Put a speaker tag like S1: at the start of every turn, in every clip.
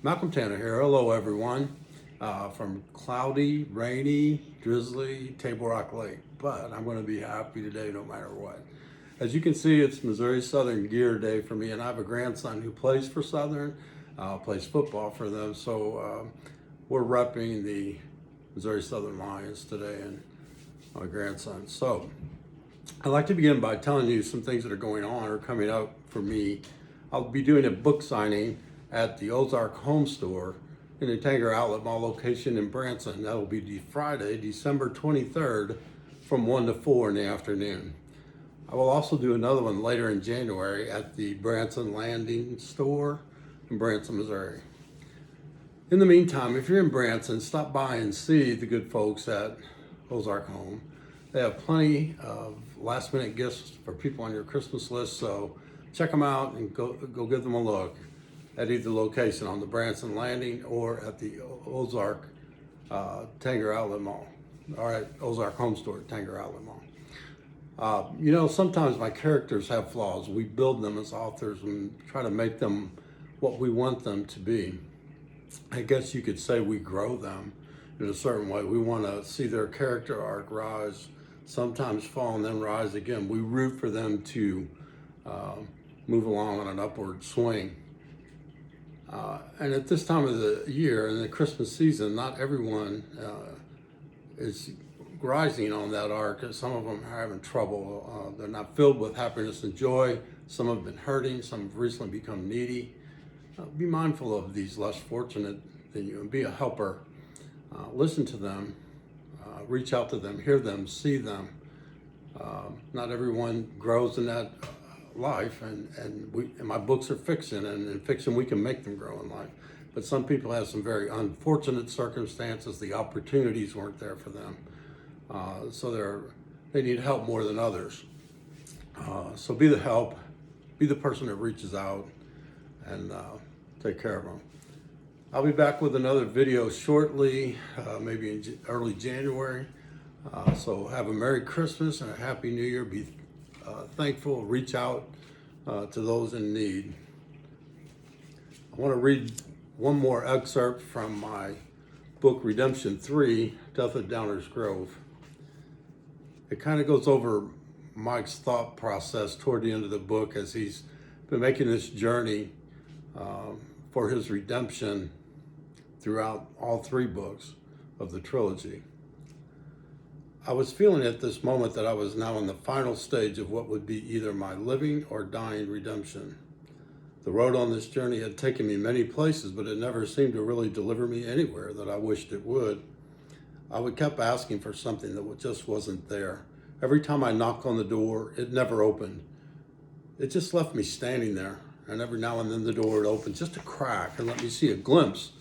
S1: Malcolm Tanner here. Hello, everyone. From cloudy, rainy, drizzly Table Rock Lake. But I'm going to be happy today no matter what. As you can see, it's Missouri Southern Gear Day for me, and I have a grandson who plays for Southern, plays football for them. So we're repping the Missouri Southern Lions today and my grandson. So I'd like to begin by telling you some things that are going on or coming up for me. I'll be doing a book signing at the Ozark Home Store in the Tanger Outlet Mall location in Branson. That'll be Friday, December 23rd from 1 to 4 in the afternoon. I will also do another one later in January at the Branson Landing store in Branson, Missouri. In the meantime, if you're in Branson, stop by and see the good folks at Ozark Home. They have plenty of last minute gifts for people on your Christmas list, so check them out and go give them a look at either location on the Branson Landing or at the Ozark Tanger Outlet Mall, or at Ozark Home Store at Tanger Outlet Mall. Sometimes my characters have flaws. We build them as authors and try to make them what we want them to be. I guess you could say we grow them in a certain way. We want to see their character arc rise, sometimes fall and then rise again. We root for them to move along on an upward swing. And at this time of the year, in the Christmas season, not everyone is rising on that arc. Some of them are having trouble. They're not filled with happiness and joy. Some have been hurting. Some have recently become needy. Be mindful of these less fortunate than you and be a helper. Listen to them. Reach out to them. Hear them. See them. Not everyone grows in that life, and my books are fiction, and in fiction we can make them grow in life. But some people have some very unfortunate circumstances. The opportunities weren't there for them, so they need help more than others. So be the help, be the person that reaches out, and take care of them. I'll be back with another video shortly, maybe in early January. So have a Merry Christmas and a Happy New Year. Be thankful, reach out to those in need. I want to read one more excerpt from my book, Redemption 3, Death at Downers Grove. It kind of goes over Mike's thought process toward the end of the book as he's been making this journey for his redemption throughout all three books of the trilogy. I was feeling at this moment that I was now in the final stage of what would be either my living or dying redemption. The road on this journey had taken me many places, but it never seemed to really deliver me anywhere that I wished it would. I would keep asking for something that just wasn't there. Every time I knocked on the door, it never opened. It just left me standing there, and every now and then the door would open just a crack and let me see a glimpse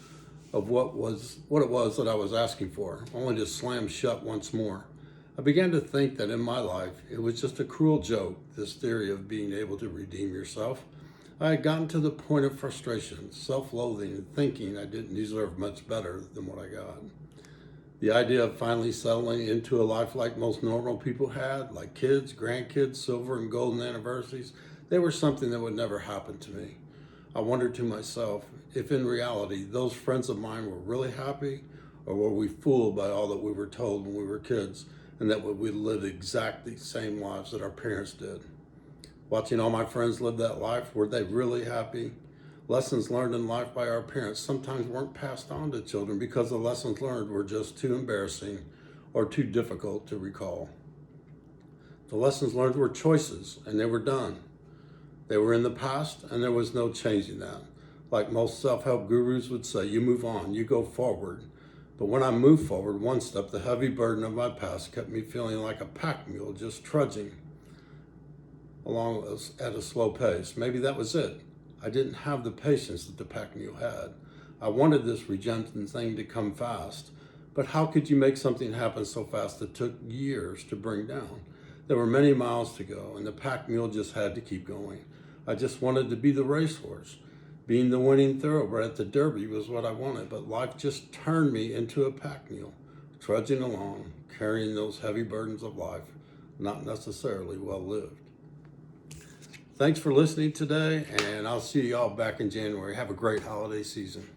S1: of what it was that I was asking for, only to slam shut once more. I began to think that in my life, it was just a cruel joke, this theory of being able to redeem yourself. I had gotten to the point of frustration, self-loathing, and thinking I didn't deserve much better than what I got. The idea of finally settling into a life like most normal people had, like kids, grandkids, silver and golden anniversaries, they were something that would never happen to me. I wondered to myself if in reality those friends of mine were really happy, or were we fooled by all that we were told when we were kids, and that we lived exactly the same lives that our parents did. Watching all my friends live that life, were they really happy? Lessons learned in life by our parents sometimes weren't passed on to children because the lessons learned were just too embarrassing or too difficult to recall. The lessons learned were choices, and they were done. They were in the past, and there was no changing that. Like most self-help gurus would say, you move on, you go forward. But when I moved forward one step, the heavy burden of my past kept me feeling like a pack mule just trudging along at a slow pace. Maybe that was it. I didn't have the patience that the pack mule had. I wanted this redemption thing to come fast. But how could you make something happen so fast that took years to bring down? There were many miles to go, and the pack mule just had to keep going. I just wanted to be the racehorse. Being the winning thoroughbred at the Derby was what I wanted, but life just turned me into a pack mule, trudging along, carrying those heavy burdens of life, not necessarily well lived. Thanks for listening today, and I'll see y'all back in January. Have a great holiday season.